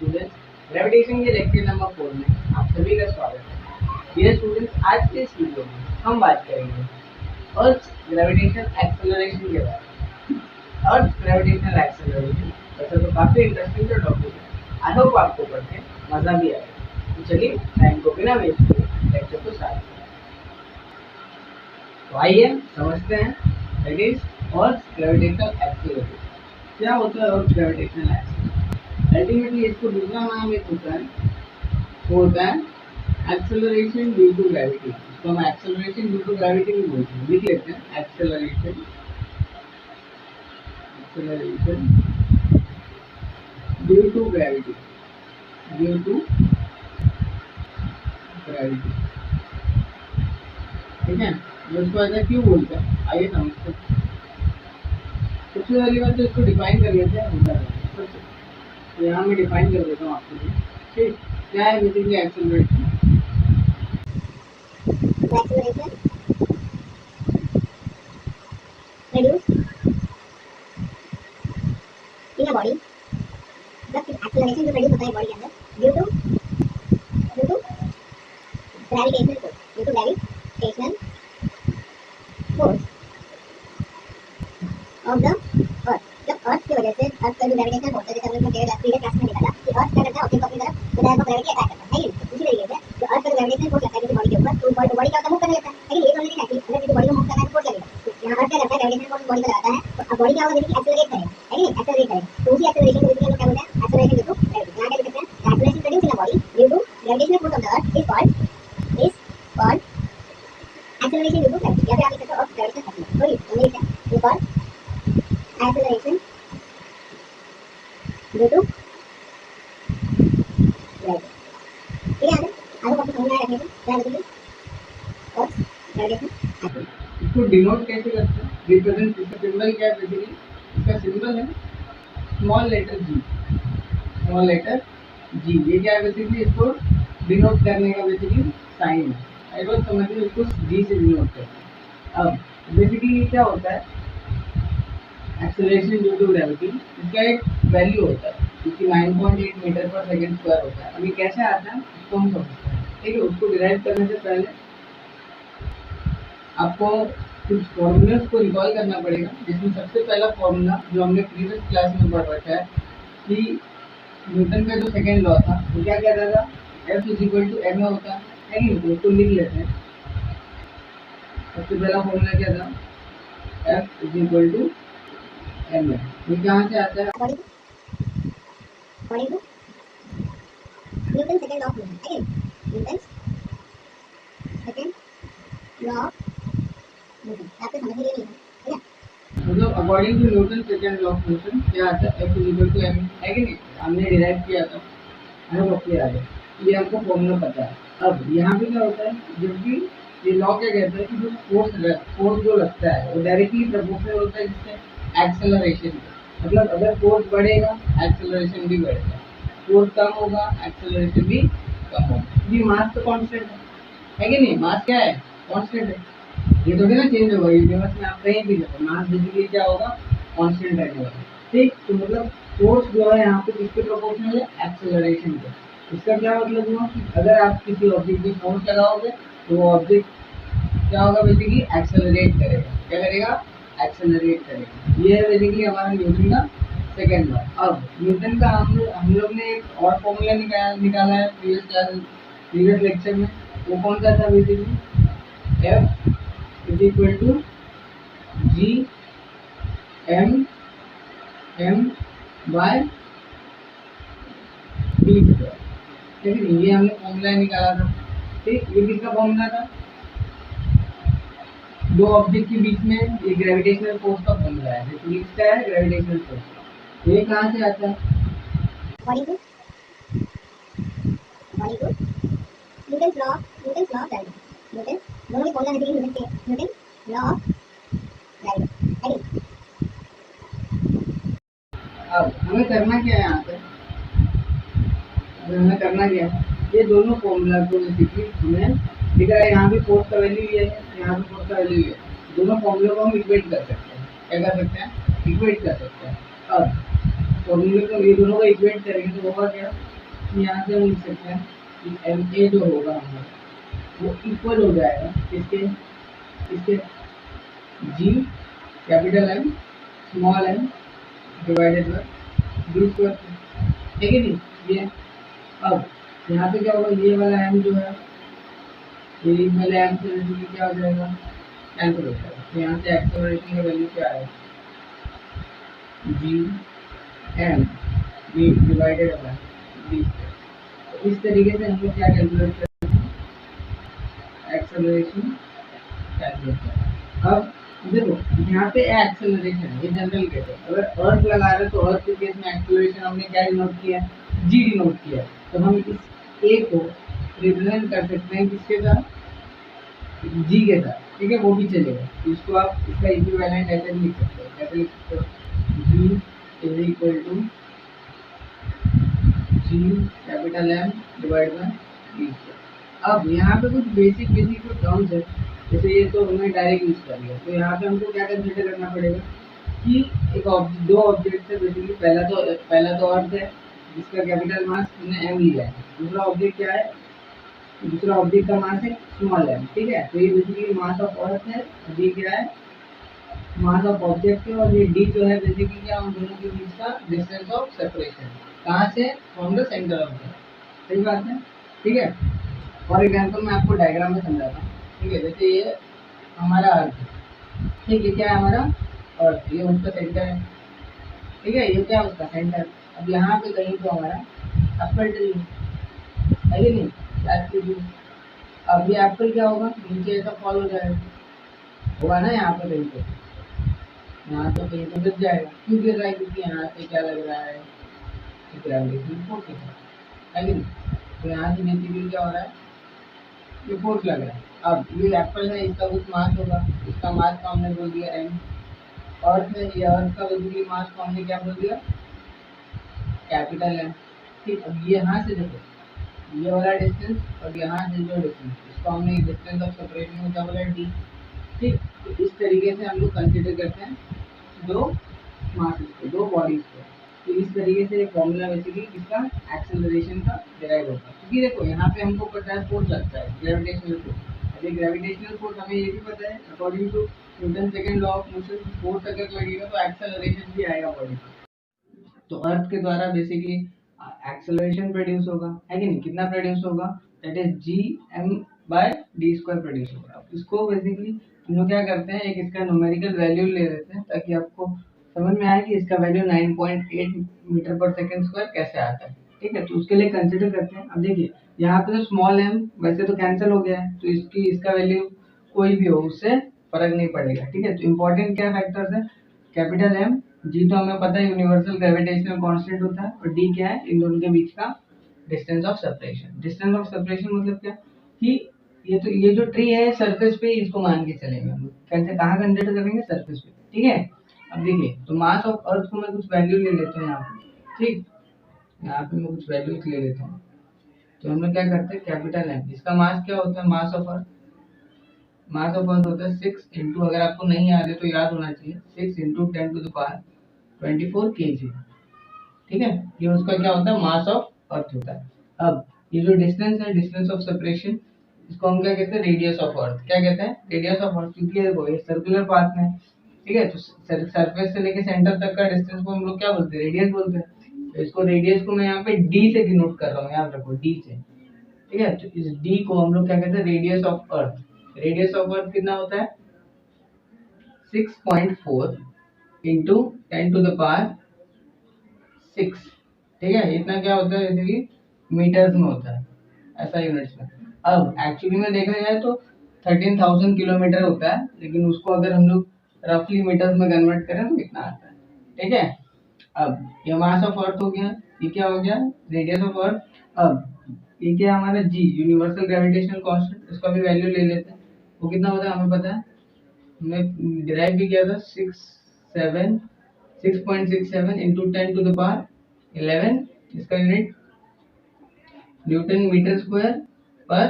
Students, gravitation के lecture number 4 में आप सभी का स्वागत है। डियर स्टूडेंट्स, आज के इस वीडियो में हम बात करेंगे अर्थ ग्रेविटेशन एक्सेलरेशन के बारे में। अर्थ ग्रेविटेशनल एक्सेलरेशन वैसे तो काफी इंटरेस्टिंग जो टॉपिक है। आई होप आपको पढ़ने मजा भी आएगा। तो चलिए टाइम को बिना वेस्ट किए लेक्चर को स्टार्ट करें। तो आइए समझते हैं that is earth gravitational acceleration. क्या होता है अर्थ ग्रेविटेशनल एक्सेलरेशन? अल्टीमेटली इसको दूसरा नाम एक होता है एक्सेलरेशन ड्यू टू ग्रेविटी। तो हम एक्सेलरेशन ड्यू टू ग्रेविटी भी बोलते हैं। लिख लेते हैं एक्सेलरेशन ड्यू टू ग्रेविटी। ठीक है, इसको ऐसा क्यों बोलते हैं आइए समझते हैं। सबसे पहली बात तो इसको डिफाइन कर लेते हैं। तो यहाँ मैं डिफाइन कर देता हूँ आपके लिए। ठीक, क्या है basically acceleration? Reduce in a body the acceleration जो प्रोड्यूस होता है बॉडी के अंदर due to gravitational force of the earth. जब अर्थ की वजह से अर्थ का जो ग्रेविटेशनल फोर्स है, जैसे हमने प्रीवियस क्लास में निकाला कि अर्थ क्या करता है, ऑब्जेक्ट को अपनी तरफ विद ऑफ ग्रेविटी अटैक करता है। उसी तरीके से जो अर्थ का जो ग्रेविटेशनल फोर्स लगता है किसी बॉडी के ऊपर, तो बॉडी क्या होता है, मूव करने लगता है। लेकिन ये तो नहीं है कि अगर किसी बॉडी को मूव करना है तो फोर्स लगेगा। यहाँ अर्थ क्या करता है, ग्रेविटेशनल फोर्स बॉडी को लगाता है, तो अब बॉडी क्या होगा, बेसिकली एक्सेलरेट करेगा। एक्सेलरेट करेगा, तो उसी एक्सेलरेशन को बेसिकली हम क्या बोलते हैं, एक्सेलरेशन ड्यू टू ग्रेविटी। यहाँ क्या लिख सकते हैं, acceleration produce in a body due to gravitational force of the earth is called acceleration due to gravity। या फिर आप लिख सकते हो अर्थ ग्रेविटेशनल एक्सेलरेशन। तो ये लिखते हैं is called acceleration due to gravity। ठीक है, आगे आपको समझ में आया रखने क्या बेसिकली अर्थ ग्रेविटेशनल एक्सेलरेशन। इसको डिनोट कैसे करते हैं, रिप्रेजेंट इसका सिंबल क्या है? बेसिकली इसका सिंबल है स्मॉल लेटर जी। ये क्या है बेसिकली, इसको डिनोट करने का बेसिकली साइन है। आई बात समझ लो, इसको जी से डिनोट करते हैं। अब बेसिकली क्या होता है एक्सेलरेशन ड्यू टू ग्रेविटी, इसका एक वैल्यू होता है क्योंकि 9.8 मीटर पर सेकंड स्क्वायर होता है। अभी कैसे आता है इसको हम समझते हैं। ठीक है, उसको डिराइव करने से पहले आपको कुछ फॉर्मूलाज को रिकॉल करना पड़ेगा, जिसमें सबसे पहला फॉर्मूला जो हमने प्रीवियस क्लास में पढ़ रखा है कि न्यूटन का जो सेकेंड लॉ था वो क्या कहता था, F = ma होता है नहीं? तो उसको लिख लेते हैं। सबसे पहला फॉर्मूला क्या था, F = ma। ये कहाँ से आता है? According to Newton's second law of motion। Again, Newton's second law of motion। आपको समझ में नहीं है, ठीक है? मतलब according to Newton second law of motion क्या आता है, F = ma है कि नहीं? हमने डिराइव किया था, हमें वो क्लियर है, ये आपको फॉर्मूला पता है। अब यहाँ पे क्या होता है, जब भी ये लॉ क्या कहता है कि जो फोर्स जो लगता है वो डायरेक्टली प्रोपोर्शनल होता है जिससे एक्सेलरेशन के। मतलब अगर फोर्स बढ़ेगा एक्सेलरेशन भी बढ़ेगा, फोर्स कम होगा एक्सेलरेशन भी कम होगा। ये मास तो कांस्टेंट है कि नहीं? मास क्या है, कांस्टेंट है। ये तो ना चेंज होगा, यूनिवर्स में आप कहीं भी जाओ मास बेसिकली क्या होगा, कांस्टेंट रहने वाला। ठीक, तो मतलब फोर्स जो है यहाँ पे किसके प्रोपोर्शनल है, एक्सेलरेशन के। इसका क्या मतलब हुआ कि अगर आप किसी ऑब्जेक्ट पे फोर्स लगाओगे तो वो ऑब्जेक्ट क्या होगा, बेसिकली एक्सेलरेट करेगा। क्या करेगा, एक्सेलरेट करेगा। ये है बेसिकली हमारा न्यूटन का सेकेंड लॉ। अब न्यूटन का हम लोग ने एक और फॉर्मूला निकाला है प्रीवियस लेक्चर में। वो कौन सा था, basically F = G m by d²। ठीक है, ये हमने फॉर्मूला निकाला था। ठीक, ये किसका फॉर्मूला था, दो ऑब्जेक्ट के बीच में ये ग्रेविटेशनल फोर्स का फॉर्मूला है। बेसिकली इसका है ग्रेविटेशनल फोर्स। ये कहाँ से आता है, According to Newton's law of gravity। Newton दोनों के formula basically Newton law of gravity. अब हमें करना क्या है यहाँ पे, हमें करना क्या है, ये दोनों फॉर्मूला को बेसिकली हमें दिख रहा है, यहाँ भी फोर्स का वैल्यू ये है, यहाँ भी फोर्स का वैल्यू ये है। दोनों फॉर्मूले को हम इक्वेट कर सकते हैं। क्या कर सकते हैं, इक्वेट कर सकते हैं। अब फॉर्मूले को ये दोनों को इक्वेट करेंगे तो होगा क्या, यहाँ से हम लिख सकते हैं कि एम ए जो होगा हमारा वो इक्वल हो जाएगा इसके इसके G capital M small M divided by D square, है कि नहीं। ये अब यहाँ पे क्या होगा, ये वाला एम जो है ये वाले एम से क्या हो जाएगा, कैंसिल हो जाएगा। तो यहाँ से एक्सेलरेशन का वैल्यू क्या है, G M V divided by D. तो इस तरीके से हम लोग क्या कैलकुलेट करते हैं, एक्सेलरेशन कैलकुलेट करते हैं। अब देखो यहाँ पे एक्सेलरेशन है, ये जनरल केस है। अगर अर्थ लगा रहे हैं तो अर्थ के केस में एक्सेलरेशन हमने क्या डिनोट किया है, जी डिनोट किया है। तो हम इस ए को रिप्रेजेंट कर सकते हैं किसके साथ, जी के साथ, ठीक है, वो भी चलेगा। इसको आप इसका इक्विवेलेंट ऐसे लिख सकते हो, कैसे लिख सकते हो, G is equal to G capital M divide by D. अब यहाँ पे कुछ बेसिक बेसिक टर्म्स है, जैसे ये तो हमने डायरेक्ट यूज कर लिया। तो यहाँ पे हमको क्या कंसिडर करना पड़ेगा कि एक दो ऑब्जेक्ट है बेसिकली, पहला तो अर्थ है जिसका कैपिटल मास हमने एम लिया है। दूसरा ऑब्जेक्ट क्या है, दूसरा ऑब्जेक्ट का मास है स्मॉल एम, ठीक है। तो ये बेसिकली मास ऑफ अर्थ है, डी क्या है, मास ऑफ ऑब्जेक्ट है, और ये डी जो है बेसिकली क्या, उन दोनों के बीच का डिस्टेंस ऑफ सेपरेशन, कहाँ से, from the centre of the, सही बात है, ठीक है। फॉर एग्जाम्पल मैं आपको डायग्राम में समझाता हूँ, ठीक है। जैसे ये हमारा अर्थ है, ठीक है, क्या है हमारा अर्थ, ये उसका सेंटर है, ठीक है, ये क्या उसका सेंटर। अब यहाँ पे कहीं तो हमारा एप्पल ट्री है कि नहीं, याद कीजिए। अब ये एप्पल क्या होगा, नीचे ऐसा फॉल हो जाएगा, होगा ना यहाँ पे कहीं पे, यहाँ तो कहीं तो गिर जाएगा। क्यों गिर रहा है, क्योंकि यहाँ से क्या लग रहा है, ग्रेविटेशनल फोर्स है कि नहीं। तो यहाँ से बेसिकली क्या हो रहा है, ये फोर्स लग रहा है। अब ये एप्पल है, इसका कुछ मास होगा, इसका मास को हमने बोल दिया एम। अर्थ है, ये अर्थ का बेसिकली मास को हमने क्या बोल दिया, कैपिटल एम, ठीक। अब ये यहाँ से देखो, ये वाला डिस्टेंस और यहाँ से जो डिस्टेंस, इसको हमने डिस्टेंस ऑफ सेपरेशन में क्या बोला, डी, ठीक। तो इस तरीके से हम लोग कंसिडर करते हैं दो मासेस को, दो बॉडीज को। तो इस तरीके से फॉर्मूला बेसिकली इसका एक्सेलरेशन का डिराइव होता है। क्योंकि देखो यहाँ पे हमको पता है फोर्स लगता है, ग्रेविटेशनल फोर्स। अभी ग्रेविटेशनल फोर्स हमें ये भी पता है, according to Newton second law of motion, force अगर लगेगा तो एक्सेलरेशन भी आएगा बॉडी पे। तो अर्थ के द्वारा बेसिकली एक्सेलरेशन प्रोड्यूस होगा, है कि नहीं। कितना प्रोड्यूस होगा, that is G M by D square produce होगा। अब इसको बेसिकली हम लोग क्या करते हैं, एक इसका न्यूमेरिकल वैल्यू ले लेते हैं ताकि आपको समझ में आए कि इसका value 9.8 metre per second square कैसे आता है, ठीक है। तो उसके लिए कंसिडर करते हैं। अब देखिए यहाँ पे तो स्मॉल एम वैसे तो कैंसिल हो गया है, तो इसका वैल्यू कोई भी हो उससे फर्क नहीं पड़ेगा, ठीक है। तो इम्पोर्टेंट क्या फैक्टर्स है, कैपिटल एम, जी तो हमें पता है यूनिवर्सल ग्रेविटेशनल कांस्टेंट होता है, और डी क्या है, इन दोनों के बीच का distance of separation. Distance of separation मतलब क्या, कि ये जो ट्री है सरफेस पे इसको मान के चलेंगे हम लोग, कैसे कहाँ कंसिडर करेंगे, सरफेस पे, ठीक है। अब देखिए तो मास ऑफ अर्थ को मैं कुछ वैल्यू ले लेता हूँ यहाँ पे, ठीक, यहाँ पे मैं कुछ वैल्यूज ले लेता हूँ। तो हम लोग क्या करते हैं, कैपिटल एम, इसका मास क्या होता है, mass of earth, mass of earth होता है 6 इंटू, अगर आपको नहीं याद है तो याद होना चाहिए, 6 into 10 to the power 24 kg, ठीक है। ये उसका क्या होता है, मास ऑफ अर्थ होता है। अब ये जो डिस्टेंस है, डिस्टेंस ऑफ सेपरेशन, इसको हम क्या कहते हैं, रेडियस ऑफ अर्थ। क्या कहते हैं, रेडियस ऑफ अर्थ, क्योंकि देखो ये सर्कुलर पाथ में है, ठीक है। तो सरफेस से लेके सेंटर तक का डिस्टेंस को हम लोग क्या बोलते हैं, रेडियस बोलते हैं। तो इसको रेडियस को मैं यहाँ पे डी से डिनोट कर रहा हूँ, याद रखो डी से, ठीक है। तो इस डी को हम लोग क्या कहते हैं, radius of earth. Radius of earth कितना होता है, 6.4 इंटू 10 टू द पावर 6, ठीक है। इतना क्या होता है, जैसे कि मीटर्स में होता है, ऐसा यूनिट्स में। अब एक्चुअली में देखा जाए तो 13,000 किलोमीटर होता है, लेकिन उसको अगर हम लोग रफली मीटर्स में कन्वर्ट करें तो कितना आता है, ठीक है। अब ये मास ऑफ अर्थ हो गया, ये क्या हो गया, रेडियस ऑफ अर्थ। अब ये क्या हमारा जी, यूनिवर्सल ग्रेविटेशनल कांस्टेंट, उसका भी वैल्यू ले लेते हैं। वो कितना होता है हमें पता है, हमने डिराइव भी किया था, 6.67 इंटू 10 टू द पावर 11, इसका यूनिट न्यूटन मीटर स्क्वायर पर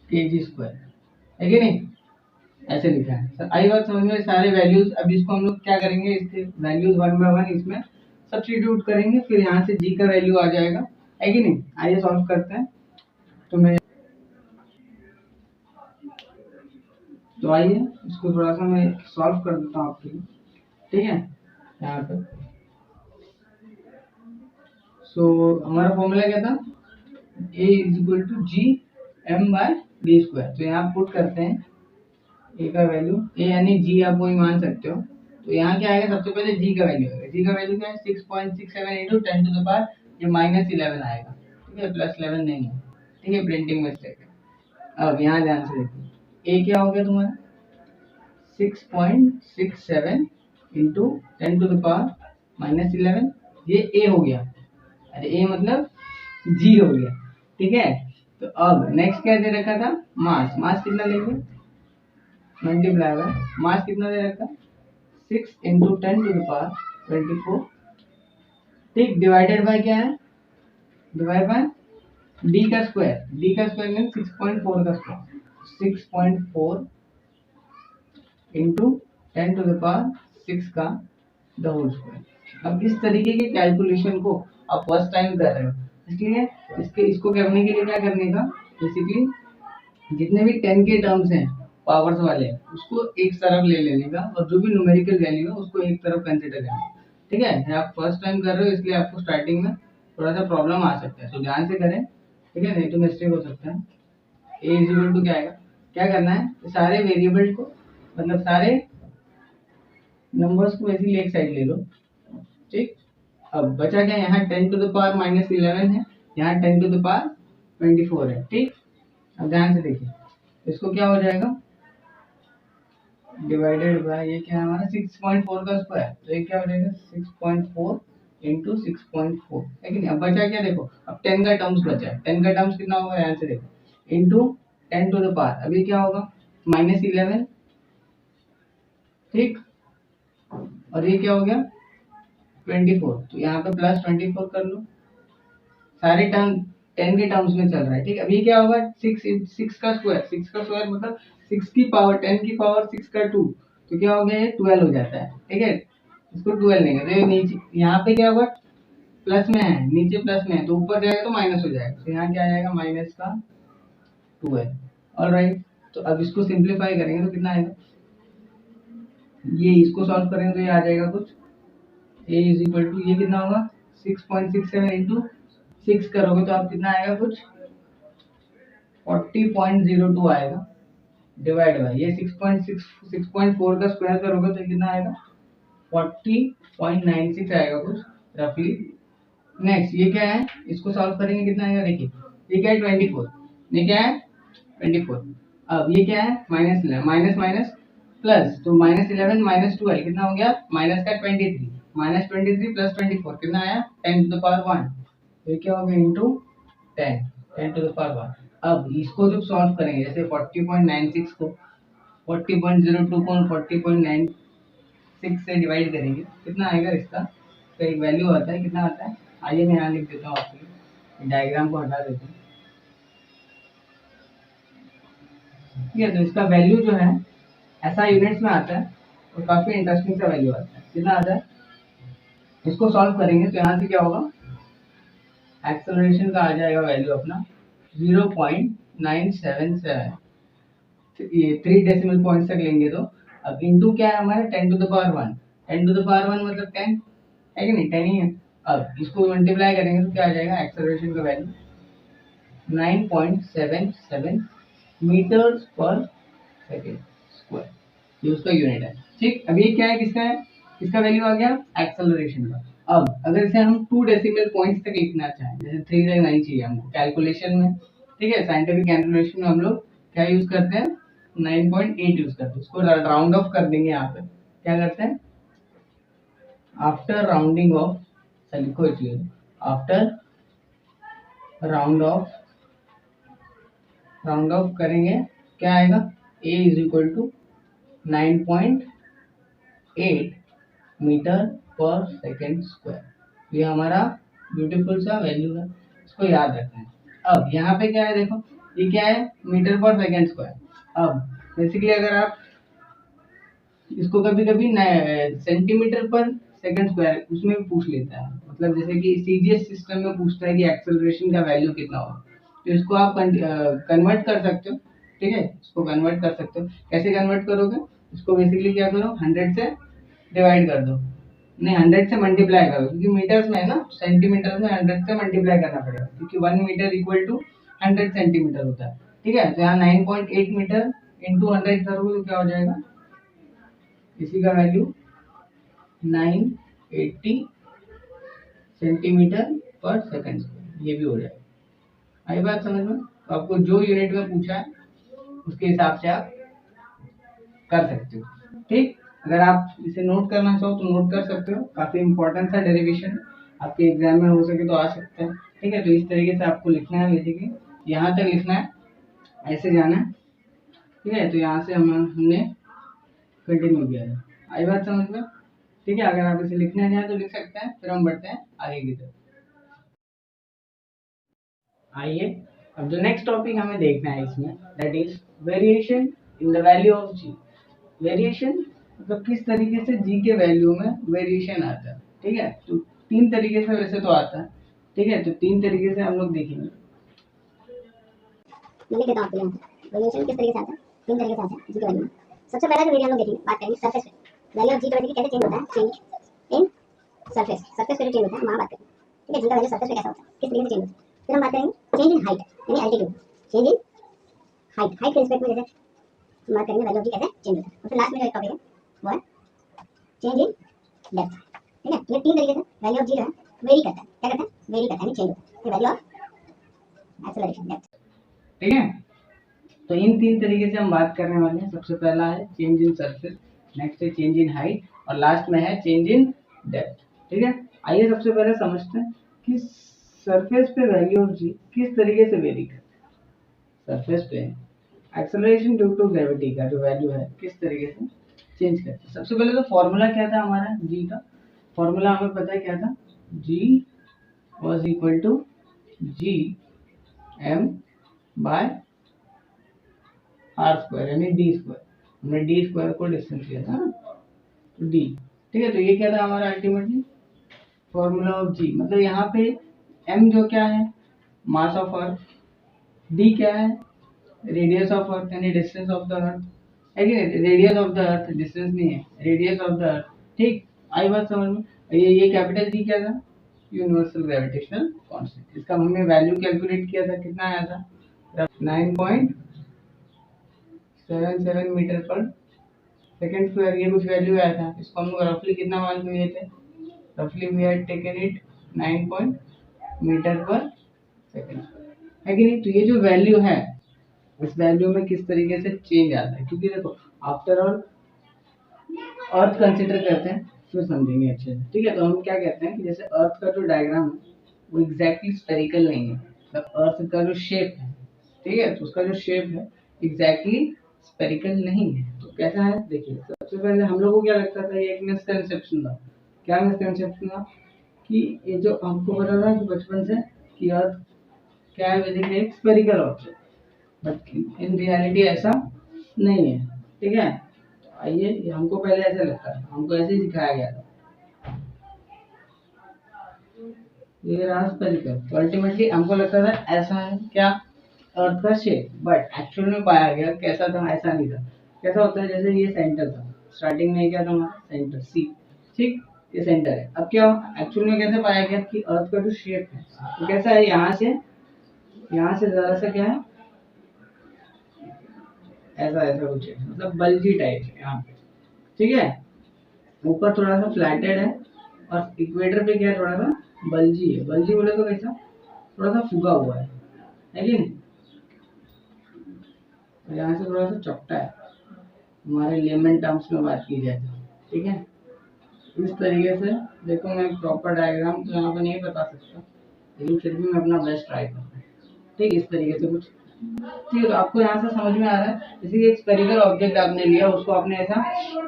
केजी स्क्वायर, है कि नहीं, ऐसे लिखा है। आई बात समझ में, सारे वैल्यूज। अब इसको हम लोग क्या करेंगे, इसके वैल्यूज वन बाय वन इसमें सब्स्टिट्यूट करेंगे, फिर यहाँ से जी का वैल्यू आ जाएगा, है कि नहीं। आइए सॉल्व करते हैं। तो आइए इसको थोड़ा सा मैं सॉल्व कर देता हूँ आपके लिए, ठीक है। यहाँ पे हमारा फॉर्मूला क्या था, a is equal to G M by D square. तो यहाँ पुट करते हैं ए का वैल्यू, ए यानी जी आप वही मान सकते हो। तो यहाँ क्या आएगा, सबसे पहले जी का वैल्यू आएगा। जी का वैल्यू क्या है, 6.67 इंटू 10 टू द पावर ये -11 आएगा, ठीक है, +11 नहीं है, ठीक है, प्रिंटिंग मिस्टेक है। अब यहाँ ध्यान से देखिए, ए क्या हो गया तुम्हारा 6.67 इंटू 10 टू द पावर -11, ये ए हो गया। अरे ए मतलब जी हो गया, ठीक है। तो अब नेक्स्ट क्या दे रखा था, मास। मास कितना लेंगे, मल्टीप्लाई बाय मास कितना दे रखा, 6 इंटू 10 टू द पावर 24, ठीक, डिवाइडेड बाय क्या है, डिवाइड बाय डी का स्क्वायर। डी का स्क्वायर मीन 6.4 का स्क्वायर, 6.4 इंटू 10 टू द पावर 6 का द होल स्क्वायर। अब इस तरीके के कैलकुलेशन को आप फर्स्ट टाइम कर रहे हो, इसलिए इसको करने के लिए क्या करने का, बेसिकली जितने भी 10 के टर्म्स हैं पावर्स वाले उसको एक तरफ ले लेने का, और जो भी न्यूमेरिकल वैल्यू है उसको एक तरफ कंसिडर करना, ठीक है। आप फर्स्ट टाइम कर रहे हो इसलिए आपको स्टार्टिंग में थोड़ा सा प्रॉब्लम आ सकता है, तो ध्यान से करें, ठीक है, नहीं तो मिस्टेक हो सकता है। ए इज इक्वल टू क्या आएगा, क्या करना है, सारे वेरिएबल को मतलब सारे नंबर्स को ऐसे एक साइड ले लो, ठीक। अब बचा क्या, यहाँ 10 टू द पावर -11 है, यहाँ 10 टू द पावर 24 है, ठीक। अब ध्यान से देखिए, इसको क्या हो जाएगा, डिवाइडेड बाय ये क्या है हमारा 6.4 का स्क्वायर, तो ये क्या हो जाएगा 6.4 इंटू 6.4, है कि नहीं। अब बचा क्या, देखो अब 10 का टर्म्स बचा है, 10 का टर्म्स कितना होगा, यहाँ से देखो इंटू 10 टू द पावर, अभी क्या होगा -11, ठीक, और ये क्या हो गया 24, तो यहाँ पे +24 कर लो, सारे टर्म 10 के टर्म्स में चल रहा है, ठीक है। अभी क्या होगा 6 का स्क्वायर मतलब 6 की पावर 10 की पावर 6 का 2, तो क्या हो गया ये 12 हो जाता है, ठीक है। इसको 12 लेंगे तो ये नीचे यहाँ पे क्या होगा, प्लस में है, नीचे प्लस में है, तो ऊपर जाएगा तो माइनस हो जाएगा, तो यहाँ क्या आ जाएगा -12। ऑलराइट, तो अब इसको सिंप्लीफाई करेंगे तो कितना आएगा, ये इसको सॉल्व करेंगे तो ये आ जाएगा कुछ a इज इक्वल टू ये कितना होगा 6.67 इंटू 6 करोगे तो आप कितना आएगा कुछ 40.02 आएगा, डिवाइड बाय ये 6.4 का स्क्वायर करोगे तो कितना आएगा 40.96 आएगा कुछ रफली। नेक्स्ट ये क्या है, इसको सॉल्व करेंगे कितना आएगा, देखिए ये क्या है 24, ये क्या है 24। अब ये क्या है माइनस माइनस प्लस, तो -11 -12 कितना हो गया, माइनस का 23, -23 + 24 कितना आया 10 टू द पावर 1, तो ये क्या हो गया इंटू 10 टू द पावर 1। अब इसको जब सॉल्व करेंगे, जैसे 40.96 को 40.02 को 40.96 से डिवाइड करेंगे, कितना आएगा इसका, तो एक वैल्यू आता है, कितना आता है, आइए मैं यहाँ लिख देता हूँ आपके लिए, डायग्राम को हटा देते हैं, ठीक है। तो इसका वैल्यू जो है ऐसा यूनिट्स में आता है और काफी इंटरेस्टिंग सा वैल्यू आता है, कितना आता है, इसको सॉल्व करेंगे तो यहाँ से क्या होगा, एक्सेलरेशन का आ जाएगा वैल्यू अपना 0.977, ये 3 डेसिमल पॉइंट तक लेंगे तो। अब इंटू क्या है हमारे 10 to the power 1, 10 to the power 1 मतलब 10 है कि नहीं, 10 ही है। अब इसको मल्टीप्लाई करेंगे तो क्या आ जाएगा, एक्सेलरेशन का वैल्यू 9.77 मीटर्स पर सेकेंड स्क्वायर, ये उसका यूनिट है, ठीक। अब ये क्या है, किसका है, किसका वैल्यू आ गया एक्सेलरेशन का। अब अगर इसे हम 2 डेसिमल पॉइंट्स तक लिखना चाहें, जैसे 3/9 चाहिए हमको कैलकुलेशन में, ठीक है, साइंटिफिक कैलकुलेशन में हम लोग क्या यूज करते हैं 9.8 यूज करते हैं, उसको राउंड ऑफ कर देंगे। यहाँ पे क्या करते हैं, आफ्टर राउंडिंग ऑफ, लिखो इसलिए आफ्टर राउंड ऑफ करेंगे क्या आएगा, a is equal to 9.8 metre per second square. ये हमारा ब्यूटीफुल सा वैल्यू है, इसको याद रखना है। अब यहाँ पे क्या है, देखो ये क्या है मीटर पर सेकेंड स्क्वायर। अब बेसिकली अगर आप इसको कभी कभी सेंटीमीटर पर सेकेंड स्क्वायर उसमें भी पूछ लेता है, मतलब मतलब जैसे कि सीजीएस सिस्टम में पूछता है कि एक्सेलरेशन का वैल्यू कितना होगा, तो इसको आप कन्वर्ट कर सकते हो। ठीक है, इसको कन्वर्ट कर सकते हो। कैसे कन्वर्ट करोगे, इसको बेसिकली क्या करो, 100 से डिवाइड कर दो, नहीं 100 से मल्टीप्लाई करो, क्योंकि मीटर्स में है ना, सेंटीमीटर में 100 से मल्टीप्लाई करना पड़ेगा, क्योंकि 1 मीटर इक्वल टू 100 सेंटीमीटर होता है। ठीक है, तो यहाँ 9.8 मीटर इंटू 100 करोगे तो क्या हो जाएगा, इसी का वैल्यू 980 सेंटीमीटर पर सेकंड, ये भी हो जाएगा। आई बात समझ में? तो आपको जो यूनिट में पूछा है उसके हिसाब से आप कर सकते हो। ठीक, अगर आप इसे नोट करना चाहो तो नोट कर सकते हो, काफी इंपॉर्टेंट सा डेरिवेशन आपके एग्जाम में हो सके तो आ सकता है। ठीक है, तो इस तरीके से आपको लिखना है, बेसिकली यहाँ तक लिखना है, ऐसे जाना है। ठीक है, तो यहाँ से हमने कंटिन्यू किया है। आई बात समझ में? ठीक है, अगर आप इसे लिखना चाहें तो लिख सकते हैं, फिर हम बढ़ते हैं आगे की तरफ। आइए, अब जो नेक्स्ट टॉपिक हमें देखना है इसमें, that is variation in the value of G. Variation मतलब किस तरीके से जी के वैल्यू में वेरिएशन आता है। ठीक है, तो 3 तरीके से वैसे तो आता है। ठीक है, तो 3 तरीके से हम लोग देखेंगे। मैं लिख देता हूँ आपके लिए वेरिएशन किस तरीके से आता है, 3 तरीके से आता है जी के वैल्यू में। सबसे पहला जो वीडियो हम लोग देखेंगे, बात करेंगे सरफेस पे, वैल्यू ऑफ जी के वैल्यू कैसे चेंज होता है, चेंज इन सरफेस, सरफेस पे जो चेंज होता है वहाँ बात करेंगे। ठीक है, जी का वैल्यू सरफेस पे कैसा होता है, किस तरीके से चेंज होता है। फिर हम बात करेंगे चेंज इन हाइट, यानी altitude, change in height, height के रिस्पेक्ट में जैसे हम बात करेंगे वैल्यू ऑफ जी कैसे चेंज होता है। और फिर लास्ट में जो एक टॉपिक है वो है चेंज इन डेप्थ। ठीक है, ये 3 तरीके से वैल्यू ऑफ जी जो है वेरी करता है, क्या करता है, वेरी करता है, यानी चेंज होता है, वैल्यू ऑफ एक्सेलरेशन डेप्थ। ठीक है, तो इन 3 तरीके से हम बात करने वाले हैं। सबसे पहला है चेंज इन सरफेस, नेक्स्ट है चेंज इन हाइट, और लास्ट में है चेंज इन डेप्थ। ठीक है, आइए सबसे पहले समझते हैं कि सरफेस पे वैल्यू ऑफ जी किस तरीके से वेरी करता है। सरफेस पे एक्सेलरेशन ड्यू टू ग्रेविटी का जो वैल्यू है किस तरीके से चेंज करते हैं। सबसे पहले तो फॉर्मूला क्या था हमारा जी का, फॉर्मूला हमें पता है क्या था, G was equal to G M by R square, यानी डी स्क्वायर। हमने डी स्क्वायर को डिस्टेंस लिया था ना, तो डी। ठीक है, तो ये क्या था हमारा अल्टीमेटली फॉर्मूला ऑफ जी। मतलब यहाँ पे एम जो क्या है, मास ऑफ अर्थ, डी क्या है, रेडियस ऑफ अर्थ यानी डिस्टेंस ऑफ द अर्थ, है कि नहीं, radius of the earth, distance नहीं है, रेडियस ऑफ द अर्थ। ठीक, आई बात समझ में? ये कैपिटल जी क्या था, यूनिवर्सल ग्रेविटेशनल कांस्टेंट। इसका हमने वैल्यू कैलकुलेट किया था, कितना आया था, 9.77 मीटर पर सेकंड स्क्वायर, ये कुछ वैल्यू आया था। इसको हम लोग रफली कितना मान लिए थे, रफली we had taken it 9 metre per second, है कि नहीं। तो ये जो वैल्यू है, इस वैल्यू में किस तरीके से चेंज आता है, क्योंकि देखो आफ्टर ऑल अर्थ कंसिडर करते हैं, फिर समझेंगे अच्छे से। ठीक है, तो हम क्या कहते हैं कि जैसे अर्थ का जो डायग्राम है वो एग्जैक्टली स्फेरिकल नहीं है, मतलब अर्थ का जो शेप है, ठीक है, तो उसका जो शेप है एग्जैक्टली स्फेरिकल नहीं है। तो कैसा है, देखिए सबसे पहले हम लोग को क्या लगता था, ये एक मिसकंसेप्शन था। क्या मिसकंसेप्शन था, कि ये जो हमको पता था कि बचपन से कि अर्थ क्या है, बेसिकली एक spherical object, but in reality ऐसा नहीं है। ठीक है, आइए, ये हमको पहले ऐसा लगता था, हमको ऐसे ही सिखाया गया था, ये रहा स्फेरिकल। तो अल्टीमेटली हमको लगता था ऐसा है क्या, अर्थ का शेप, बट एक्चुअल में पाया गया कैसा था, ऐसा नहीं था। कैसा होता है, जैसे ये सेंटर था, स्टार्टिंग में क्या था हमारा सेंटर सी, ठीक, ये सेंटर है। अब क्या एक्चुअल में कैसे पाया गया कि अर्थ का जो शेप है तो कैसा है, यहाँ से जरा सा क्या है, ऐसा ऐसा कुछ है, मतलब बल्जी टाइप है यहाँ पे। ठीक है, ऊपर थोड़ा सा फ्लैटेड है और इक्वेटर पे क्या है, थोड़ा सा बल्जी है। बल्जी बोले तो कैसा, थोड़ा सा फुगा हुआ है कि नहीं, यहाँ से थोड़ा सा चौकटा है, हमारे लेमन टर्म्स में बात की जाए तो। ठीक है, इस तरीके से देखो, मैं प्रॉपर डायग्राम तो यहाँ पे नहीं बता सकता, लेकिन फिर भी मैं अपना बेस्ट ट्राई करूँगा। ठीक, इस तरीके से कुछ। ठीक है, तो आपको यहाँ से समझ में आ रहा है, जैसे एक स्फेरिकल ऑब्जेक्ट आपने लिया, उसको आपने ऐसा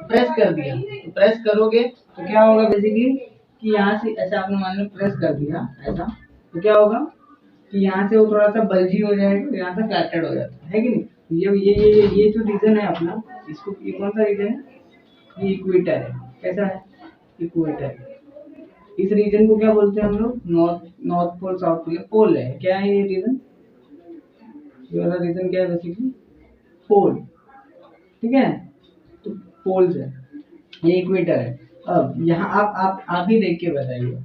प्रेस कर दिया, तो प्रेस करोगे तो क्या होगा बेसिकली, कि यहाँ से ऐसा आपने मान लो प्रेस कर दिया ऐसा, तो क्या होगा कि यहाँ से वो थोड़ा सा बल्जी हो जाएगा, तो यहाँ से फ्लैटेड हो जाता है कि नहीं। ये जो रीजन है अपना, इसको ये कौन सा रीजन है, ये इक्वेटर है। कैसा है, इक्वेटर। इस रीजन को क्या बोलते हैं हम लोग? North pole, south pole. पोल है, क्या है ये रीजन? ये वाला रीजन क्या है? बेसिकली पोल, ठीक है। तो पोल्स है, ये इक्वेटर है। अब यहाँ आप ही देख के बताइए,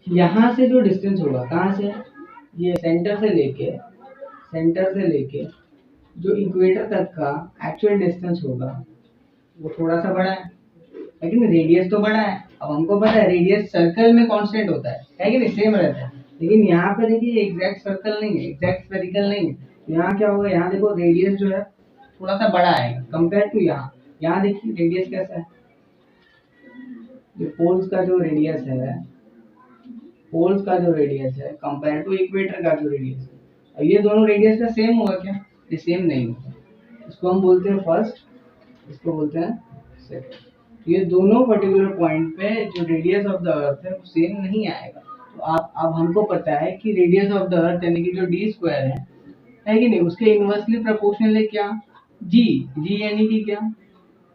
यहाँ से जो डिस्टेंस होगा, कहाँ से? ये सेंटर से लेके जो इक्वेटर तक का एक्चुअल डिस्टेंस होगा वो थोड़ा सा बड़ा है, लेकिन रेडियस तो बड़ा है। अब हमको पता है रेडियस सर्कल में कांस्टेंट होता है कि नहीं? सेम रहता है। लेकिन यहाँ पे देखिए एग्जैक्ट सर्कल नहीं है, एग्जैक्ट स्फेरिकल नहीं है। यहाँ क्या होगा? यहाँ देखो रेडियस जो है थोड़ा सा बड़ा आएगा कंपेयर टू यहाँ। यहाँ देखिए रेडियस कैसा है, ये पोल्स का जो रेडियस है, पोल्स का जो रेडियस है कंपेयर टू इक्वेटर का जो रेडियस है, अब ये दोनों रेडियस का सेम होगा क्या? ये सेम नहीं होगा। इसको हम बोलते हैं फर्स्ट, इसको बोलते हैं सेकंड। ये दोनों पर्टिकुलर पॉइंट पे जो रेडियस ऑफ द अर्थ है वो सेम नहीं आएगा। तो आप अब हमको पता है कि रेडियस ऑफ द अर्थ यानी कि जो डी स्क्वायर है कि नहीं, उसके इनवर्सली प्रोपोर्शनल है क्या? जी। जी यानी कि क्या?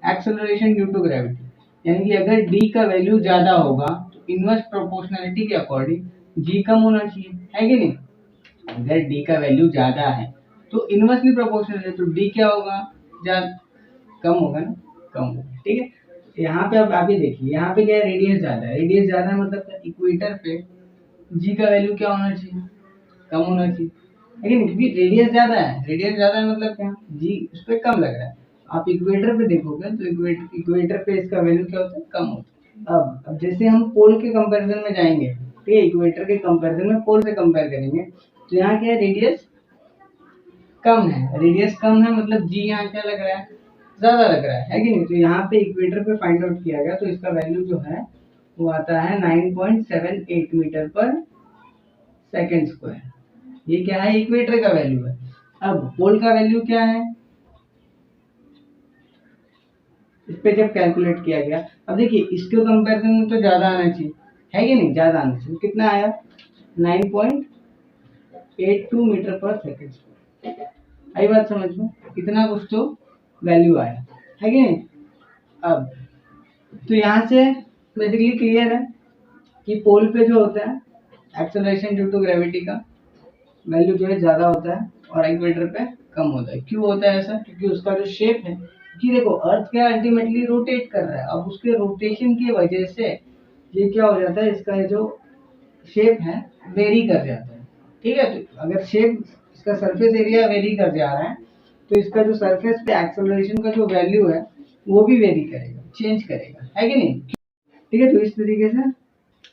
Acceleration due to gravity. यानी कि अगर डी का वैल्यू ज्यादा होगा तो इनवर्स प्रोपोर्शनलिटी के अकॉर्डिंग जी कम होना चाहिए, है कि नहीं? अगर डी का वैल्यू ज्यादा है तो इनवर्सली प्रोपोर्शनल है, तो डी क्या होगा? ज्यादा, कम होगा ना, कम होगा, ठीक है। तो यहाँ पे अब आप ये देखिए, यहाँ पे क्या है? रेडियस ज्यादा है। रेडियस ज्यादा है मतलब इक्वेटर पे जी का वैल्यू क्या होना चाहिए? कम होना चाहिए, लेकिन क्योंकि रेडियस ज्यादा है, रेडियस ज्यादा है मतलब क्या? जी उस पर कम लग रहा है। आप इक्वेटर पे देखोगे तो इक्वेटर पे इसका वैल्यू क्या होता है? कम होता है। अब जैसे हम पोल के कंपैरिजन में जाएंगे, ठीक है, इक्वेटर के कंपैरिजन में पोल से कंपेयर करेंगे, तो यहाँ क्या है? रेडियस कम है। रेडियस कम है मतलब जी यहाँ क्या लग रहा है? ज्यादा लग रहा है कि नहीं? तो यहाँ पे इक्वेटर पे फाइंड आउट किया गया, तो इसका वैल्यू जो है वो आता है 9.78 मीटर पर सेकेंड स्क्वायर। ये क्या है? इक्वेटर का वैल्यू है। अब पोल का वैल्यू क्या है? इस पे जब कैलकुलेट किया गया, अब देखिए इसके कंपैरिजन में तो ज्यादा आना चाहिए, है कि नहीं? ज्यादा आना चाहिए। कितना आया? 9.82 मीटर पर सेकेंड स्क्वायर। आई बात समझ में? इतना कुछ तो वैल्यू आया, है कि नहीं? अब तो यहाँ से बेसिकली क्लियर है कि पोल पे जो होता है एक्सेलरेशन ड्यू टू ग्रेविटी का वैल्यू जो है ज्यादा होता है और इक्वेटर पे कम होता है। क्यों होता है ऐसा? क्योंकि उसका जो शेप है, कि देखो अर्थ क्या अल्टीमेटली रोटेट कर रहा है, अब उसके रोटेशन की वजह से ये क्या हो जाता है? इसका जो शेप है वेरी कर जाता है, ठीक है। तो अगर शेप, इसका सरफेस एरिया वेरी कर जा रहा है तो इसका जो सरफेस पे एक्सेलरेशन का जो वैल्यू है वो भी वेरी करेगा, चेंज करेगा, है कि नहीं? ठीक है, तो इस तरीके से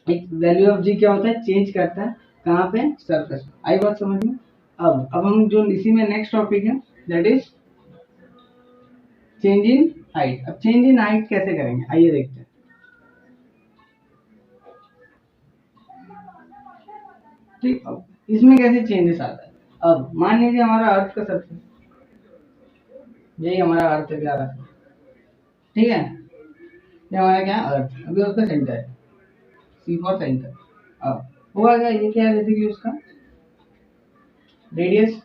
एक वैल्यू ऑफ जी क्या होता है? चेंज करता है। कहाँ पे? सरफेस। आई बात समझ में? अब हम जो इसी में नेक्स्ट टॉपिक है that is change in height. अब चेंज इन हाइट कैसे करेंगे आइए देखते हैं। ठीक, अब इसमें कैसे चेंजेस आता है? अब मान लीजिए हमारा अर्थ का सरफेस, यही हमारा अर्थ है प्यारा, ठीक है, ये हमारा क्या है? अर्थ। अभी उसका सेंटर है, सी फॉर सेंटर। अब हुआ क्या? ये क्या है? बेसिकली उसका रेडियस,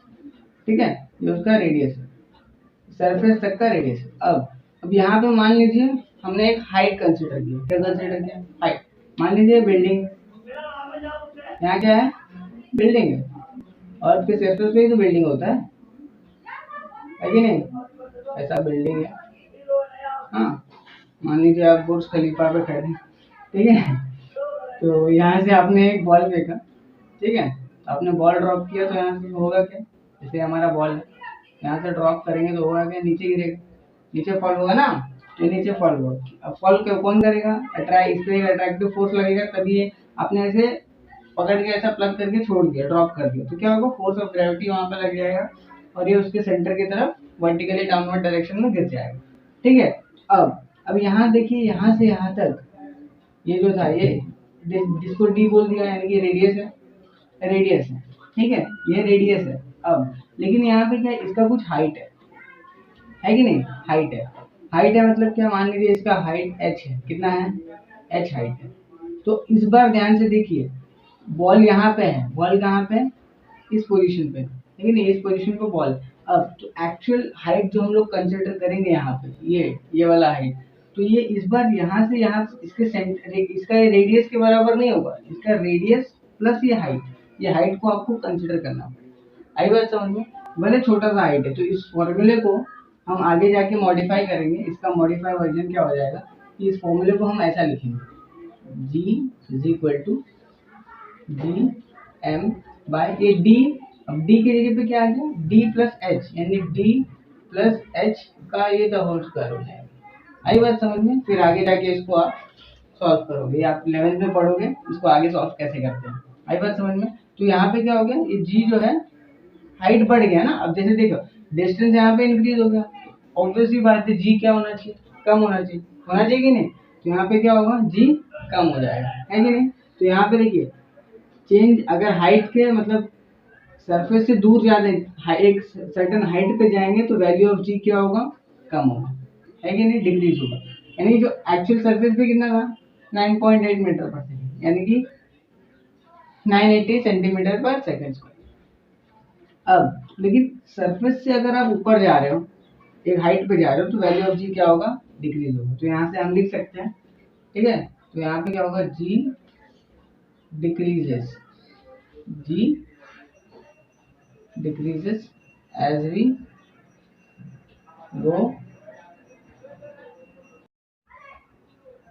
ठीक है, ये उसका रेडियस है, सरफेस तक का रेडियस। अब यहाँ पे मान लीजिए हमने एक हाइट कंसीडर किया। क्या कंसीडर किया? हाइट। मान लीजिए बिल्डिंग, यहाँ क्या है? बिल्डिंग है, और फिर सरफेस पे ही तो बिल्डिंग होता है कि नहीं? ऐसा बिल्डिंग है, हाँ, मान लीजिए आप बुर्ज खलीफा पे खड़े हैं, ठीक है, तो यहाँ से आपने एक बॉल फेंका, ठीक है, आपने बॉल ड्रॉप किया तो यहाँ से होगा क्या? जैसे हमारा बॉल है, यहाँ से ड्रॉप करेंगे तो होगा क्या? नीचे गिरेगा, नीचे फॉल होगा ना, तो नीचे फॉल होगा। अब फॉल क्यों कौन करेगा? अट्रैक्ट, इस पे अट्रैक्टिव फोर्स लगेगा, तभी ये आपने ऐसे पकड़ के ऐसा प्लग करके छोड़ दिया, ड्रॉप कर दिया, तो क्या होगा? फोर्स ऑफ ग्रेविटी वहां पे लग जाएगा और ये उसके सेंटर की तरफ वर्टिकली डाउनवर्ड डायरेक्शन में गिर जाएगा, ठीक है। अब यहाँ देखिए, यहाँ से यहाँ तक ये जो था, ये जिसको डी बोल दिया यानी कि रेडियस है, रेडियस है, ठीक है, ये रेडियस है। अब लेकिन यहाँ पे क्या है? इसका कुछ हाइट है कि नहीं? हाइट है। हाइट है मतलब क्या? मान लीजिए इसका हाइट h है। कितना है? h हाइट है। तो इस बार ध्यान से देखिए, बॉल यहाँ पे है, बॉल कहाँ पे? इस पोजीशन पे, लेकिन इस पोजीशन पे बॉल। अब तो एक्चुअल हाइट जो हम लोग कंसिडर करेंगे यहाँ पे, ये वाला हाइट, तो ये इस बार यहाँ से यहाँ इसका रेडियस के बराबर नहीं होगा, इसका रेडियस प्लस ये हाइट को आपको कंसिडर करना पड़ेगा। आई बात समझ में? भले छोटा सा हाइट है, तो इस फॉर्मूले को हम आगे जाके मॉडिफाई करेंगे। इसका मॉडिफाई वर्जन क्या हो जाएगा कि इस फॉर्मूले को हम ऐसा लिखेंगे, G is equal to G M by ये डी। अब डी की जगह पे क्या आ गया, डी प्लस एच, यानी डी प्लस एच का ये द होल स्क्वायर हो जाएगा। आई बात समझ में? फिर आगे जाके इसको आप सॉल्व करोगे, आप 11th में पढ़ोगे इसको आगे सॉल्व कैसे करते हैं। आई बात समझ में? तो यहाँ पे क्या हो गया, ये जी जो है हाइट बढ़ गया ना। अब जैसे देखो डिस्टेंस यहाँ पे इंक्रीज हो गया, ऑब्वियसली बात है जी क्या होना चाहिए, कम होना चाहिए कि नहीं। तो यहाँ पे क्या होगा, जी कम हो जाएगा, है कि नहीं। तो यहाँ पे देखिए चेंज, अगर हाइट के मतलब सरफेस से दूर जाते एक सर्टेन हाइट पे जाएंगे तो वैल्यू ऑफ जी क्या होगा, कम होगा, है कि नहीं, डिक्रीज होगा। यानी जो एक्चुअल सरफेस पे कितना था 9.8 मीटर पर सेकेंड, यानी कि 980 सेंटीमीटर पर सेकेंड स्क्वायर। अब लेकिन सरफेस से अगर आप ऊपर जा रहे हो, एक हाइट पे जा रहे हो, तो वैल्यू ऑफ जी क्या होगा, डिक्रीज होगा। तो यहाँ से हम लिख सकते हैं, ठीक है। तो यहाँ पे क्या होगा, G decreases, G decreases as we go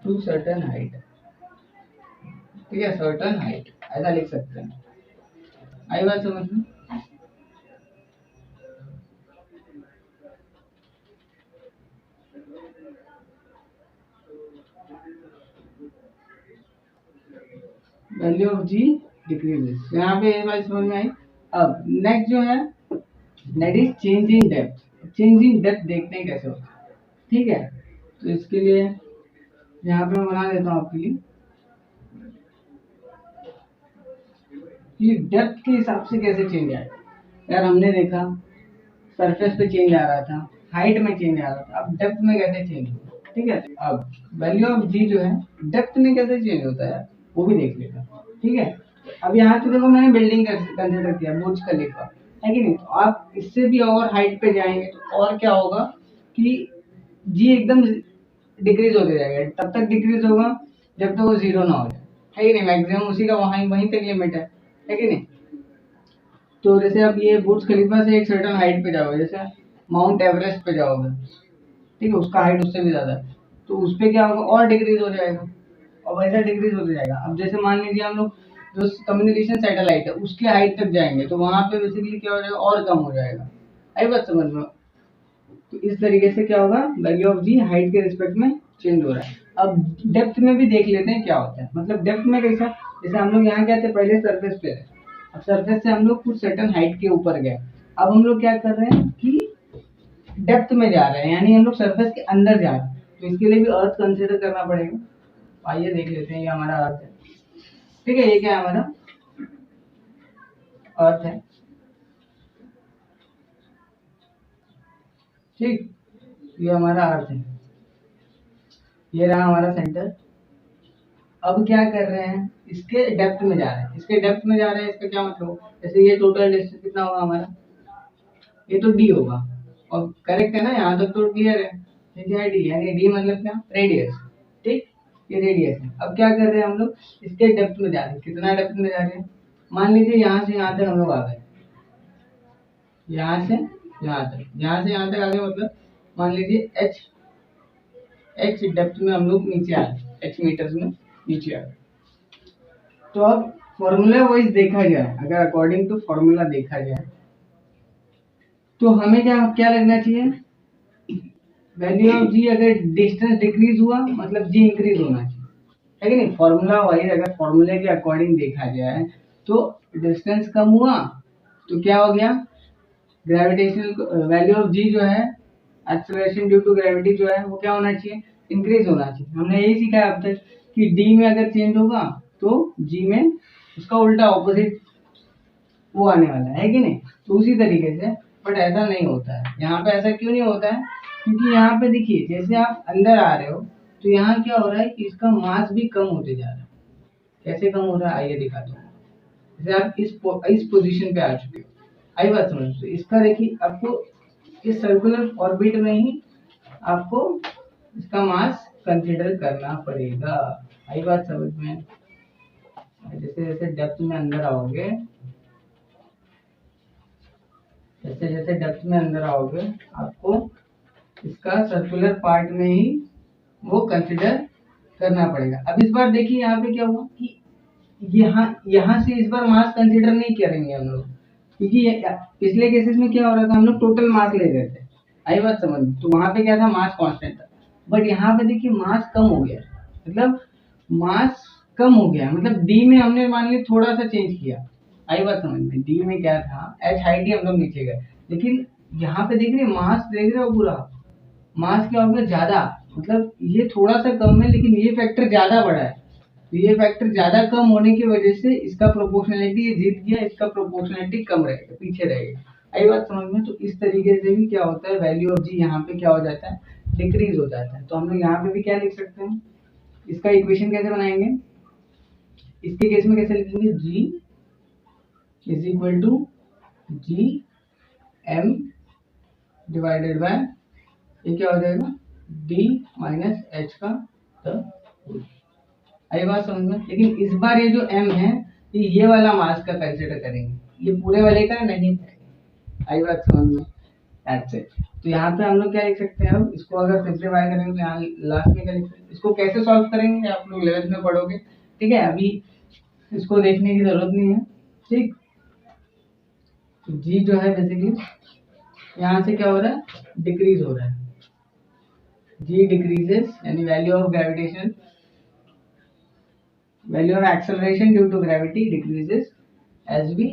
to certain height, ठीक है, सर्टेन हाइट ऐसा लिख सकते हैं। आई बात समझ में? वैल्यू ऑफ जी डिक्रीजेस, यहाँ पे ये बात समझ में आई। अब नेक्स्ट जो है that is change in depth. Change in depth देखते हैं कैसे होता है, ठीक है। तो इसके लिए यहाँ पे मैं बना देता हूँ आपके लिए कि डेप्थ के हिसाब से कैसे चेंज आएगा। यार हमने देखा सरफेस पे चेंज आ रहा था, हाइट में चेंज आ रहा था, अब डेप्थ में कैसे चेंज होगा, ठीक है। अब वैल्यू ऑफ जी जो है डेप्थ में कैसे चेंज होता है वो भी देख लेते हैं, ठीक है। अब यहाँ पे देखो मैंने बिल्डिंग कंसिडर किया, बुर्ज खलीफा, है कि नहीं। तो आप इससे भी और हाइट पे जाएंगे तो और क्या होगा कि जी एकदम डिक्रीज होते जाएगा, तब तक डिक्रीज होगा जब तक वो जीरो ना हो जाए, है कि नहीं। मैक्सिमम उसी का वहीं तक लिमिट है कि नहीं। तो जैसे अब ये बुर्ज खलीफा से एक सर्टेन हाइट पे जाओगे, जैसे माउंट एवरेस्ट पे जाओगे, ठीक है, उसका हाइट उससे भी ज्यादा है, तो उस पे क्या होगा, और डिक्रीज हो जाएगा, और वैसा डिक्रीज होता जाएगा। अब जैसे मान लीजिए हम लोग जो कम्युनिकेशन सैटेलाइट है उसके हाइट तक जाएंगे तो वहां पे बेसिकली क्या हो जाएगा, और कम हो जाएगा। आई बात समझ में? तो इस तरीके से क्या होगा, वैल्यू ऑफ जी हाइट के रिस्पेक्ट में चेंज हो रहा है। अब डेप्थ में भी देख लेते हैं क्या होता है, मतलब डेप्थ में कैसा, जैसे हम लोग यहाँ क्या थे, पहले सरफेस पे थे, अब सरफेस से हम लोग कुछ सर्टेन हाइट के ऊपर गए, अब हम लोग क्या कर रहे हैं कि डेप्थ में जा रहे हैं, यानी हम लोग सरफेस के अंदर जा रहे हैं। तो इसके लिए भी अर्थ कंसिडर करना पड़ेगा। आइए देख लेते हैं, ये हमारा अर्थ है, ठीक है। ये क्या है, हमारा अर्थ है, ठीक। ये हमारा अर्थ है, ये रहा हमारा सेंटर। अब क्या कर रहे हैं, इसके डेप्थ में जा रहे हैं, इसके डेप्थ में जा रहे हैं, इसका क्या मतलब, जैसे ये टोटल डिस्टेंस कितना होगा हमारा, ये तो डी होगा, और करेक्ट है ना, यहाँ तक तो क्लियर है। ये क्या है, डी, यानी डी मतलब क्या, रेडियस, ठीक, ये रेडियस है। अब क्या कर रहे हैं हम लोग, इसके डेप्थ में जा रहे हैं, कितना डेप्थ में जा रहे हैं, मान लीजिए यहाँ से यहाँ तक हम लोग आ गए, यहाँ से यहाँ तक, यहाँ से यहाँ तक आ गए, मतलब मान लीजिए एच डेप्थ में हम लोग नीचे आ गए, एच मीटर्स में नीचे आ गए। तो अब फॉर्मूला वाइज देखा जाए, अगर अकॉर्डिंग टू फॉर्मूला देखा जाए तो हमें क्या क्या लगना चाहिए, वैल्यू ऑफ जी अगर डिस्टेंस डिक्रीज हुआ मतलब जी इंक्रीज होना चाहिए, है कि नहीं। फॉर्मूला वाइज अगर फॉर्मूले के अकॉर्डिंग देखा जाए तो डिस्टेंस कम हुआ तो क्या हो गया, ग्रेविटेशनल वैल्यू ऑफ जी जो है, एक्सेलरेशन ड्यू टू ग्रेविटी जो है वो क्या होना चाहिए, इंक्रीज होना चाहिए। हमने यही सीखा है अब तक कि डी में अगर चेंज होगा तो जी में उसका उल्टा ऑपोजिट वो आने वाला है कि नहीं। तो उसी तरीके से, बट ऐसा नहीं होता है यहाँ पे। ऐसा क्यों नहीं होता है, क्योंकि यहाँ पे देखिए जैसे आप अंदर आ रहे हो तो यहाँ क्या हो रहा है कि इसका मास भी कम होते जा रहा है। कैसे कम हो रहा है, आइए दिखाता हूँ। जैसे आप इस पोजीशन पे आ चुके हो, आई बात समझ, तो इसका देखिए आपको इस सर्कुलर ऑर्बिट में ही आपको इसका मास कंसिडर करना पड़ेगा। आई बात समझ में? जैसे जैसे डेप्थ में अंदर आओगे, जैसे जैसे डेप्थ में अंदर आओगे, आपको इसका सर्कुलर पार्ट में ही वो कंसिडर करना पड़ेगा। अब इस बार देखिए यहाँ पे क्या हुआ कि यहाँ यहाँ से इस बार मास कंसिडर नहीं करेंगे हम लोग, क्योंकि पिछले केसेस में क्या हो रहा था, हम लोग टोटल मास ले रहे थे। आई बात समझ में? तो वहां पे क्या था, मास कांस्टेंट था। बट यहाँ पे देखिए मास कम हो गया, मतलब मास कम हो गया, मतलब डी में हमने मान ली थोड़ा सा चेंज किया। आई बात समझ में? डी में क्या था, एच हाइट ही हम लोग नीचे गए, लेकिन यहाँ पे देख रहे मास देख रहे हो पूरा मास क्या हो गया ज्यादा, मतलब ये थोड़ा सा कम है लेकिन ये फैक्टर ज्यादा बड़ा है। तो ये फैक्टर ज्यादा कम होने की वजह से इसका प्रोपोर्शनलिटी जीत गया, इसका प्रोपोर्शनलिटी कम रहेगा, पीछे रहेगा। आई बात समझ में? तो इस तरीके से भी क्या होता है, वैल्यू ऑफ जी यहाँ पे क्या हो जाता है, डिक्रीज हो जाता है। तो हम लोग यहाँ पे भी क्या लिख सकते हैं, इसका इक्वेशन कैसे बनाएंगे, इसके केस में कैसे लिखेंगे, G is equal to G M divided by, ये क्या हो जाएगा, डी माइनस एच का होल। आई बात समझ में? लेकिन इस बार ये जो m है ये वाला मास का कंसिडर करेंगे, ये पूरे वाले का नहीं है। आई बात समझ में? That's it. तो यहाँ पे हम लोग क्या लिख सकते हैं, अब इसको अगर सिंप्लीफाई करेंगे तो यहाँ लास्ट में क्या लिख सकते हैं, इसको कैसे सॉल्व करेंगे आप लोग 11th में पढ़ोगे, ठीक है, अभी इसको देखने की जरूरत नहीं है, ठीक। तो जी जो है बेसिकली यहाँ से क्या हो रहा है, डिक्रीज हो रहा है, जी डिक्रीजेस, यानी value of gravitation, value of acceleration due to gravity decreases as we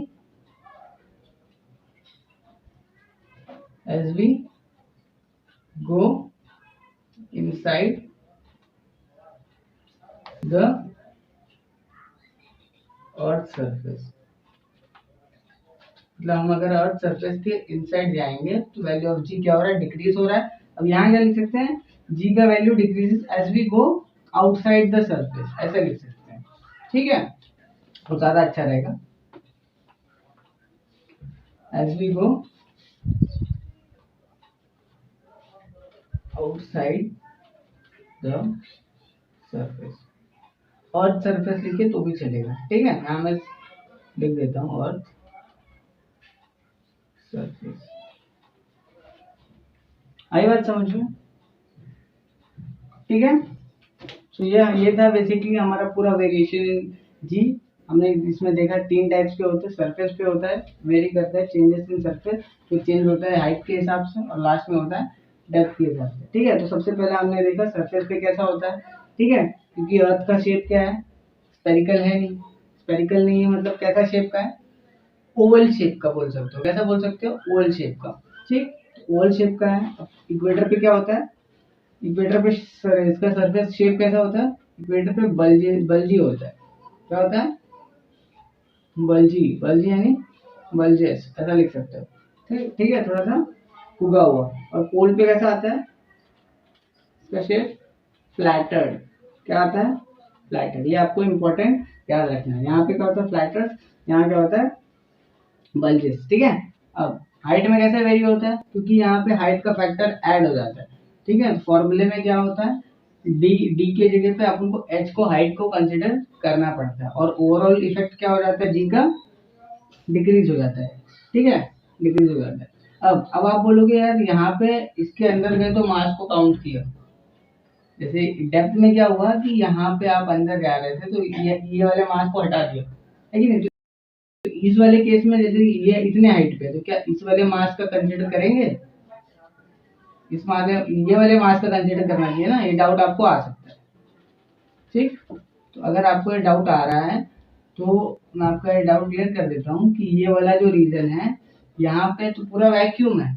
go inside the earth surface। मतलब हम अगर अर्थ सरफेस के इनसाइड जाएंगे तो वैल्यू ऑफ जी क्या हो रहा है, डिक्रीज हो रहा है। अब यहाँ क्या लिख सकते हैं, जी का value decreases as we go outside the surface, ऐसा लिख सकते हैं, ठीक है, तो ज्यादा अच्छा रहेगा, as we go outside the surface. Earth surface लिखे तो भी चलेगा, ठीक है, यहाँ मैं लिख देता हूँ अर्थ सरफेस। आई बात समझ में? ठीक है, तो ये था बेसिकली हमारा पूरा वेरिएशन जी। हमने इसमें देखा 3 टाइप्स के होते हैं, सरफेस पे होता है, वेरी करता है, चेंजेस इन सरफेस, तो चेंज होता है हाइट के हिसाब से, और लास्ट में होता है डेप्थ के हिसाब से, ठीक है। तो सबसे पहले हमने देखा सरफेस पे कैसा होता है, ठीक है, क्योंकि अर्थ का शेप क्या है, स्पेरिकल है नहीं, स्पेरिकल नहीं है मतलब कैसा शेप का है, ओवल शेप का बोल सकते हो, कैसा बोल सकते हो, ओवल शेप का, ठीक, ओवल शेप का है। इक्वेटर पे क्या होता है, इक्वेटर पे इसका सरफेस शेप कैसा होता है, इक्वेटर पे बल्जी होता है, क्या होता है, बल्जी यानी बल्जेस, ऐसा लिख सकते हो, ठीक, ठीक है, थोड़ा सा उगा हुआ। और पोल पे कैसा आता है, इसका शेप फ्लैटर्ड, क्या आता है, फ्लैटर्ड, ये आपको इम्पोर्टेंट याद रखना है। यहाँ पे क्या होता है, फ्लैटर्ड, यहाँ क्या होता है, बल्जेस, ठीक है। अब हाइट में कैसे वेरी होता है, क्योंकि यहाँ पे हाइट का फैक्टर ऐड हो जाता है, ठीक है, फॉर्मूले में क्या होता है, डी के जगह पे अपन को एच को, हाइट को कंसिडर करना पड़ता है, और ओवरऑल इफेक्ट क्या हो जाता है, जी का डिक्रीज हो जाता है, ठीक है, डिक्रीज हो जाता है। अब आप बोलोगे यार यहाँ पे इसके अंदर गए तो मास को काउंट किया, जैसे डेप्थ में क्या हुआ कि यहाँ पे आप अंदर जा रहे थे तो ये वाले मास को हटा दिया, है कि नहीं, तो इस वाले केस में जैसे ये इतने हाइट पे, तो क्या इस वाले मास का कंसिडर करेंगे, इस वाले ये वाले मास का कंसिडर करना चाहिए ना, ये डाउट आपको आ सकता है, ठीक। तो अगर आपको ये डाउट आ रहा है तो मैं आपका ये डाउट क्लियर कर देता हूँ कि ये वाला जो रीजन है, यहाँ पे तो पूरा वैक्यूम है,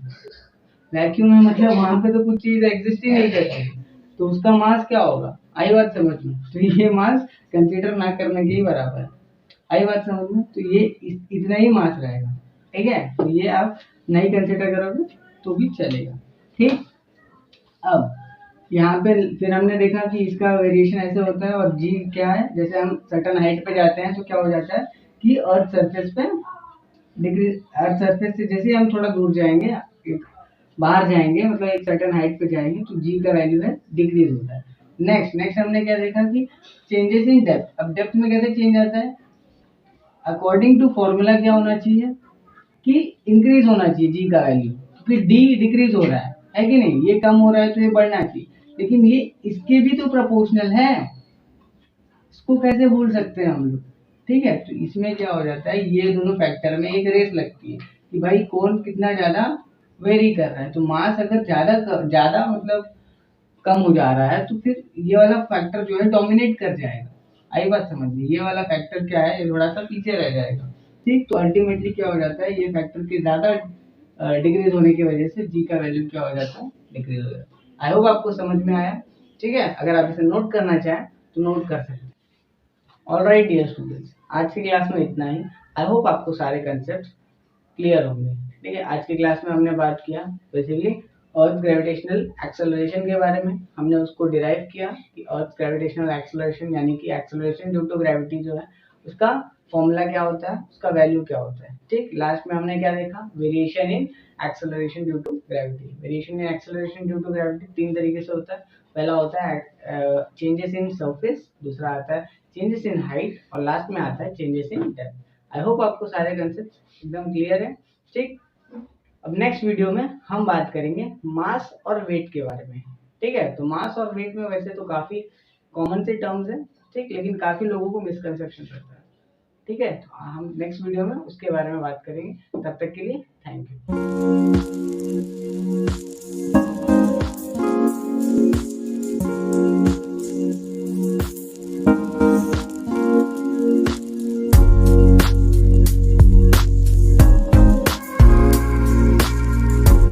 वैक्यूम है मतलब वहां पे तो कुछ चीज एग्जिस्ट ही नहीं करती, तो उसका मास क्या होगा, आई बात समझ में, तो ये मास कंसिडर ना करने के ही बराबर है, आई बात समझ में, तो ये इतना ही मास रहेगा, ठीक है, तो ये आप नहीं कंसिडर करोगे तो भी चलेगा, ठीक। अब यहाँ पे फिर हमने देखा कि इसका वेरिएशन ऐसे होता है, और जी क्या है, जैसे हम सर्टन हाइट पे जाते हैं तो क्या हो जाता है कि अर्थ सरफेस पे डिग्री, अर्थ सरफेस से जैसे हम थोड़ा दूर जाएंगे, बाहर जाएंगे, मतलब एक सर्टन हाइट पे जाएंगे तो जी का वैल्यू है डिक्रीज होता है, नेक्स्ट हमने क्या देखा कि चेंजेस इन डेप्थ। अब डेप्थ में कैसे चेंज आता है, अकॉर्डिंग टू फॉर्मूला क्या होना चाहिए कि इंक्रीज होना चाहिए जी का वैल्यू, क्योंकि डी डिक्रीज हो रहा है कि नहीं, ये कम हो रहा है तो ये बढ़ना चाहिए, लेकिन ये इसके भी तो प्रोपोर्शनल है, इसको कैसे भूल सकते हैं हम लोग। ठीक है, तो इसमें क्या हो जाता है, ये दोनों फैक्टर में एक रेस लगती है कि भाई कौन कितना ज्यादा वेरी कर रहा है। तो मास अगर ज्यादा मतलब कम हो जा रहा है तो फिर ये वाला फैक्टर जो है डोमिनेट कर जाएगा। आई बात समझ में, ये वाला फैक्टर क्या है, ये थोड़ा सा पीछे रह जाएगा। ठीक, तो अल्टीमेटली क्या हो जाता है, ये फैक्टर के ज्यादा डिक्रीज होने की वजह से जी का वैल्यू क्या हो जाता है, डिक्रीज हो जाता है। आई होप आपको समझ में आया। ठीक है, अगर आप इसे नोट करना चाहें तो नोट कर सकते हैं। ऑलराइट डियर स्टूडेंट्स, आज की क्लास में इतना ही। आई होप आपको सारे कंसेप्ट क्लियर होंगे। ठीक है, आज की क्लास में हमने बात किया बेसिकली अर्थ ग्रेविटेशनल एक्सेलरेशन के बारे में। हमने उसको डिराइव किया कि अर्थ ग्रेविटेशनल एक्सेलरेशन यानी कि एक्सेलरेशन ड्यू टू ग्रेविटी जो है उसका फॉर्मूला क्या होता है, उसका वैल्यू क्या होता है। ठीक, लास्ट में हमने क्या देखा, variation in acceleration due to gravity. Variation in acceleration due to gravity तीन तरीके से होता है। पहला होता है चेंजेस इन सरफेस, दूसरा आता है चेंजेस इन हाइट, और लास्ट में आता है changes in depth. I hope आपको सारे कंसेप्ट एकदम क्लियर है। ठीक, अब नेक्स्ट वीडियो में हम बात करेंगे मास और वेट के बारे में। ठीक है, तो मास और वेट में वैसे तो काफी कॉमन से टर्म्स हैं, ठीक, लेकिन काफी लोगों को मिसकंसेप्शन रहता है। ठीक है, तो हम नेक्स्ट वीडियो में उसके बारे में बात करेंगे। तब तक के लिए थैंक यू।